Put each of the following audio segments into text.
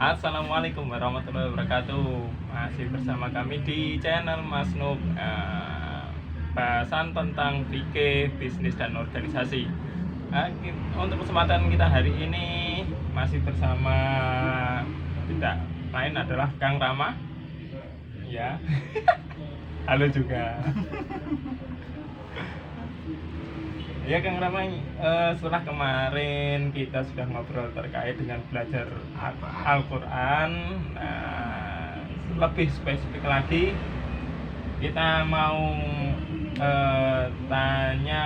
Assalamualaikum warahmatullahi wabarakatuh. Masih bersama kami di channel Mas Nub, bahasan tentang fikih, bisnis dan organisasi. Untuk kesempatan kita hari ini masih bersama tidak lain adalah Kang Rama. Ya. Halo juga. Ya Kang Rama, setelah kemarin kita sudah ngobrol terkait dengan belajar Al-Quran, lebih spesifik lagi kita mau tanya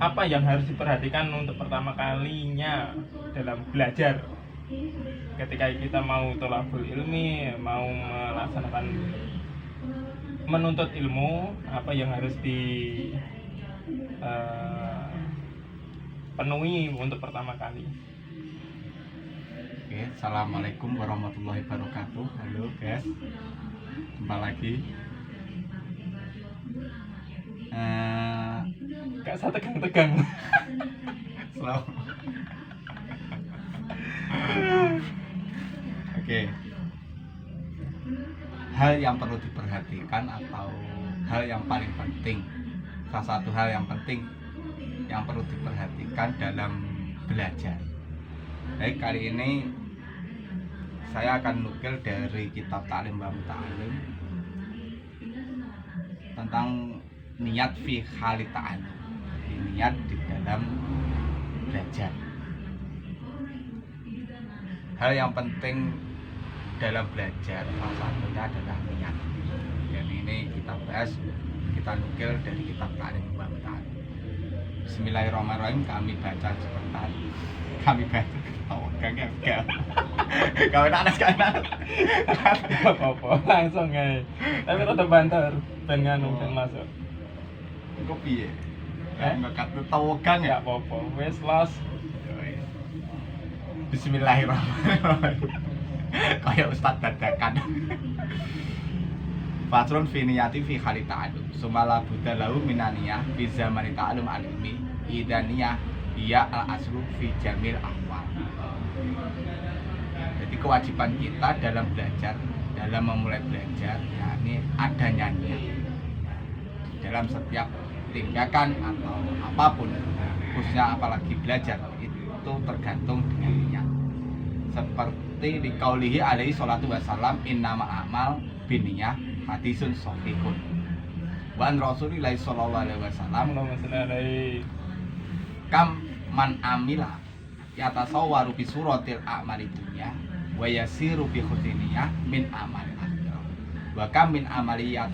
apa yang harus diperhatikan untuk pertama kalinya dalam belajar ketika kita mau thalabul ilmi, mau melaksanakan menuntut ilmu, apa yang harus penuhi untuk pertama kali. Oke, assalamualaikum warahmatullahi wabarakatuh. Halo guys, jumpa lagi. Gak usah tegang-tegang. Slow. Oke. Hal yang perlu diperhatikan atau hal yang paling penting, salah satu hal yang penting yang perlu diperhatikan dalam belajar. Baik, kali ini saya akan nukil dari kitab Ta'lim wa Muta'allim tentang niat fi khali ta'allum. Niat di dalam belajar. Hal yang penting dalam belajar salah satunya adalah niat. Dan ini kita bahas, kita nukil dari kitab Ta'lim wa Muta'allim. Bismillahirrahmanirrahim, kami baca sebentar. Kami baca enggak. Kau nak sekarang. Apa-apa, langsung aja. Tapi rada banter ben nganu ben masuk. Kopi ya. Enggak tahu gang Ya ya. apa-apa, wis los. Bismillahirrahmanirrahim. Kayak Ustaz dadakan. Fatrun fi niyati fi khali ta'allum. Sumala budalahu minaniyah fi zamani ta'allum alimi. Idaniyah dia al-aslu fi jamil ahwal. Jadi kewajiban kita dalam belajar, dalam memulai belajar, yakni adanya niat. Dalam setiap tindakan atau apapun, khususnya apalagi belajar, itu tergantung dengan niat. Seperti di qaulihi alaihi salatu wassalam, innamal a'mal binniyah, hadisun shahihun. Wa an Rasulillah sallallahu alaihi wasallam, kam man amila yatasawwaru bi suratil a'mali dunya wa yasiru bi khusniyah min amali akhirah. Wa kam min amaliyat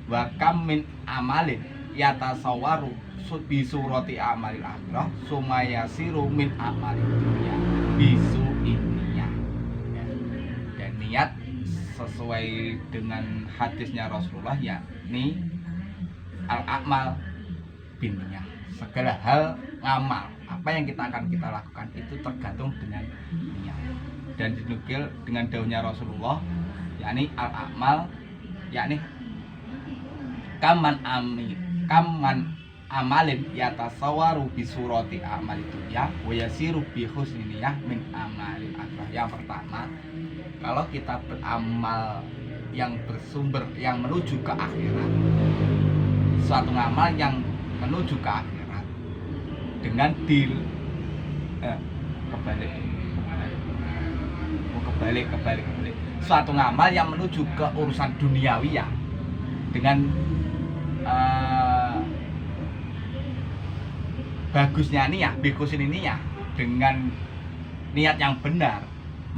wa kam min amalin yatasawwaru bi surati amalil akhirah summa yasiru min amali dunya bisu inniyah. Dan niat sesuai dengan hadisnya Rasulullah, yakni al-a'mal binniyah. Segala hal ngamal, apa yang kita akan lakukan itu tergantung dengan niat. Dan dinukil dengan daunnya Rasulullah, yakni al-a'mal, yakni kaman amalin yatasawwaru bi surati amali dunya wa yasiru bi husniyah min amalil akhirah. Yang pertama, kalau kita beramal yang bersumber, yang menuju ke akhirat, suatu ngamal yang menuju ke akhirat dengan kebalik suatu ngamal yang menuju ke urusan duniawi ya, dengan bagusnya niat, bikusin niat, dengan niat yang benar,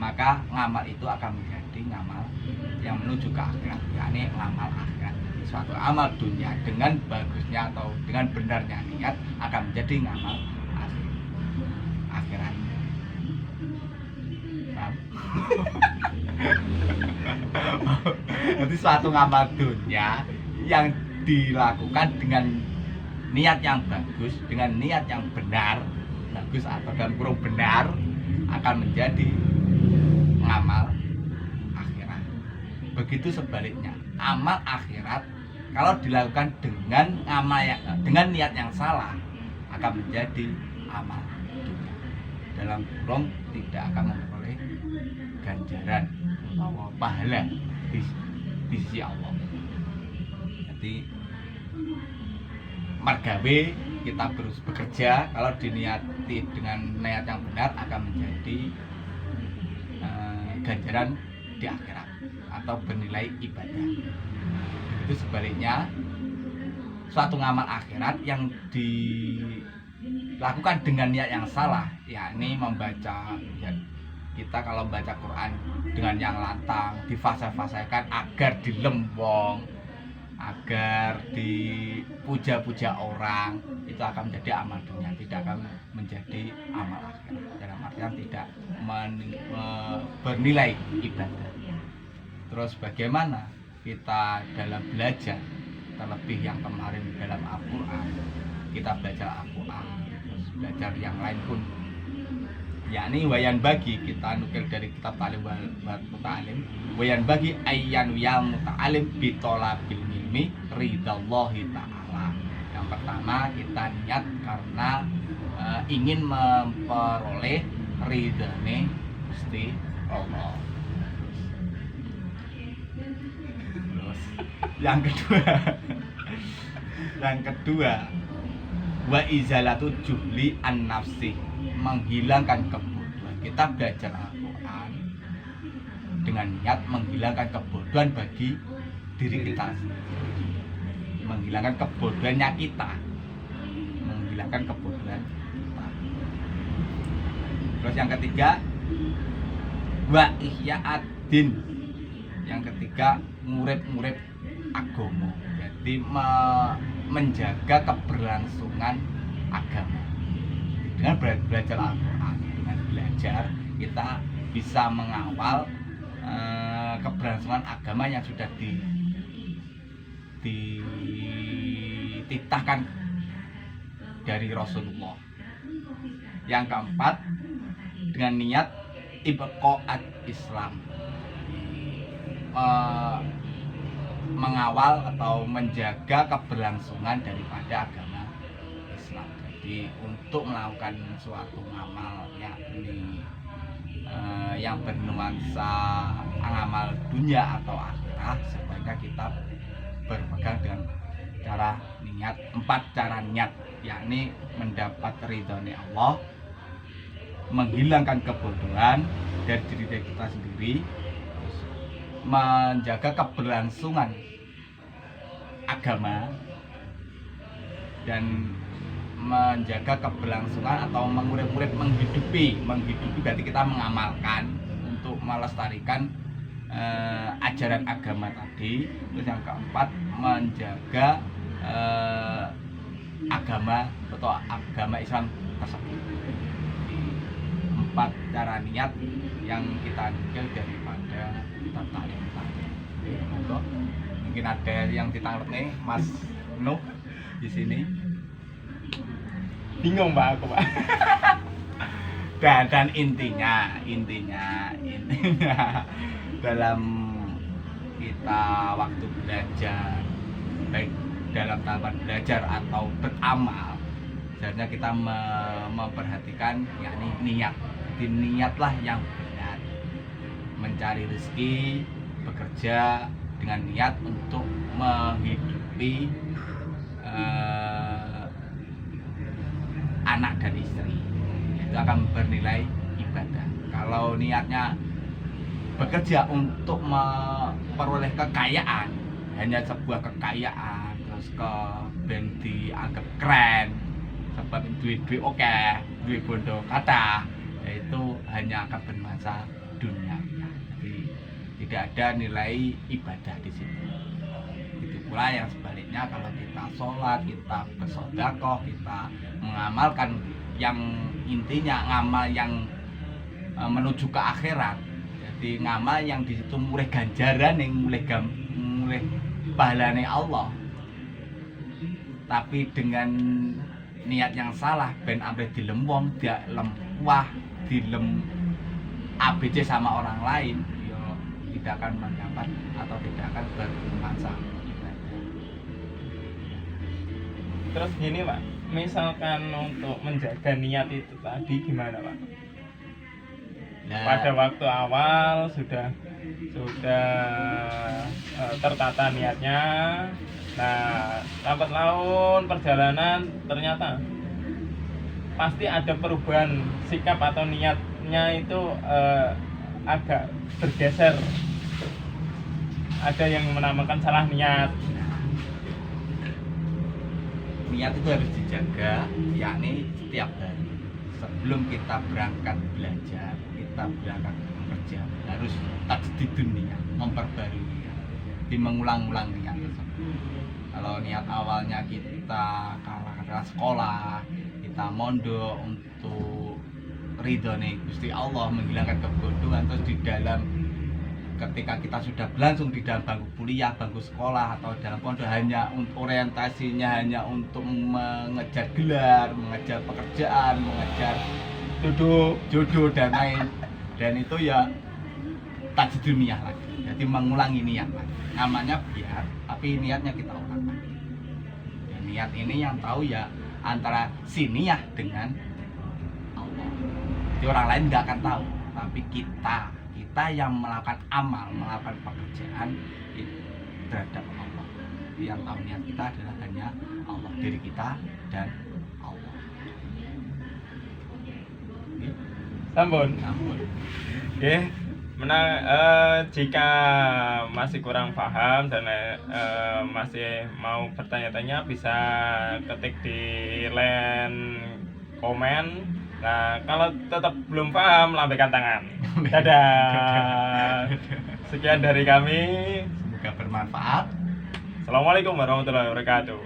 maka ngamal itu akan menjadi ngamal yang menuju ke akhirat, yakni ngamal akhirat. Suatu amal dunia dengan bagusnya atau dengan benarnya niat akan menjadi ngamal akhirat. Jadi suatu ngamal dunia yang dilakukan dengan niat yang bagus, dengan niat yang benar, bagus atau dalam kurung benar, akan menjadi ngamal akhirat. Begitu sebaliknya, amal akhirat kalau dilakukan dengan amal dengan niat yang salah akan menjadi amal dunia. dalam kurung tidak akan memperoleh ganjaran atau pahala di sisi Allah. Jadi margawe kita bekerja kalau diniati dengan niat yang benar akan menjadi ganjaran di akhirat atau bernilai ibadah. Itu sebaliknya suatu ngamal akhirat yang dilakukan dengan niat yang salah, yakni membaca ya, kita kalau baca Quran dengan yang lantang difasa-fasakan agar dilembong, agar dipuja-puja orang, itu akan menjadi amal dunia, tidak akan menjadi amal akhirat, dalam artian tidak bernilai ibadah. Terus bagaimana kita dalam belajar, terlebih yang kemarin dalam Al-Quran, kita belajar Al-Quran, terus belajar yang lain pun, yakni wayan bagi, kita nukil dari kitab Ta'lim wal Muta'alim, wayan bagi ayyan wiyal muta'alim bitolabil ilmi ridallahi ta'ala. Yang pertama kita niat karena ingin memperoleh ridhane Gusti Allah. Terus yang kedua wa izalatu juhli an nafsi, menghilangkan kebodohan. Kita belajar Al-Quran dengan niat menghilangkan kebodohan bagi diri kita sendiri, menghilangkan kebodohannya kita, menghilangkan kebodohan kita. Terus yang ketiga wa ihya'ad-din, yang ketiga ngurip-ngurip agama, jadi menjaga keberlangsungan agama. Dengan belajar Al-Quran, dengan belajar kita bisa mengawal keberlangsungan agama yang sudah dititahkan dari Rasulullah. Yang keempat, dengan niat ibqa'at Islam, mengawal atau menjaga keberlangsungan daripada agama Islam. Jadi untuk melakukan suatu amal yakni yang bernuansa amal dunia atau akhirat, sebaiknya kita berpegang dengan cara niat, 4 cara niat, yakni mendapat ridhonya Allah, menghilangkan kebodohan dari diri kita sendiri, menjaga keberlangsungan agama, dan menjaga keberlangsungan atau mengurip-urip, menghidupi berarti kita mengamalkan untuk melestarikan ajaran agama tadi. Terus yang keempat, menjaga agama atau agama Islam tersebut. 4 cara niat yang kita nukil daripada Ta'lim tadi. Mungkin ada yang ditangkap nih Mas Nuh di sini. Bingung Pak aku, Pak. Dan intinya dalam kita waktu belajar, baik dalam tahapan belajar atau beramal, sebenarnya kita memperhatikan yakni niat. Jadi niatlah yang benar, mencari rezeki, bekerja dengan niat untuk menghidupi anak dan istri, itu akan bernilai ibadah. Kalau niatnya bekerja untuk memperoleh kekayaan, hanya sebuah kekayaan, terus ke ben dianggap keren, sebab duit oke, duit bondo kata, itu hanya akan bermasa dunia. Jadi tidak ada nilai ibadah di situ. Itu pula yang sebaliknya, kalau kita sholat, kita bersedekah, kita mengamalkan yang intinya ngamal yang menuju ke akhirat. Jadi ngamal yang di situ mulai ganjaran, yang mulai pahalane Allah. Tapi dengan niat yang salah, ben ampe dilem wong, dia lempah, dilem ABC sama orang lain, ya tidak akan mendapat atau tidak akan bermanfaat. Terus gini Pak, misalkan untuk menjaga niat itu tadi gimana Pak? Nah, pada waktu awal sudah tertata niatnya. Nah, lambat laun perjalanan ternyata pasti ada perubahan sikap atau niatnya itu agak bergeser. Ada yang menamakan salah niat. niat itu harus dijaga, yakni setiap hari sebelum kita berangkat belajar, kita berangkat bekerja harus tajdidun niat, memperbarui niat, mengulang-ulang niat tersebut. Kalau niat awalnya kita karena sekolah, kita mondok untuk ridhone Gusti Allah, menghilangkan kebodohan, terus di dalam ketika kita sudah berlangsung di dalam bangku kuliah, bangku sekolah atau dalam pondok hanya untuk orientasinya hanya untuk mengejar gelar, mengejar pekerjaan, mengejar jodoh dan lain, dan itu ya tajdid niat lagi. Jadi mengulangi niat lagi. Namanya biar, tapi niatnya kita ulang lagi. Dan niat ini yang tahu ya antara si niat dengan Allah. Jadi orang lain nggak akan tahu, tapi kita yang melakukan amal, melakukan pekerjaan itu terhadap Allah. Yang tahu niat kita adalah hanya Allah, diri kita dan Allah. Sampun. Namun Oke. Jika masih kurang paham dan masih mau bertanya-tanya bisa ketik di line komen. Nah, kalau tetap belum paham, lambaikan tangan. Dadah. Sekian dari kami. semoga bermanfaat. Assalamualaikum warahmatullahi wabarakatuh.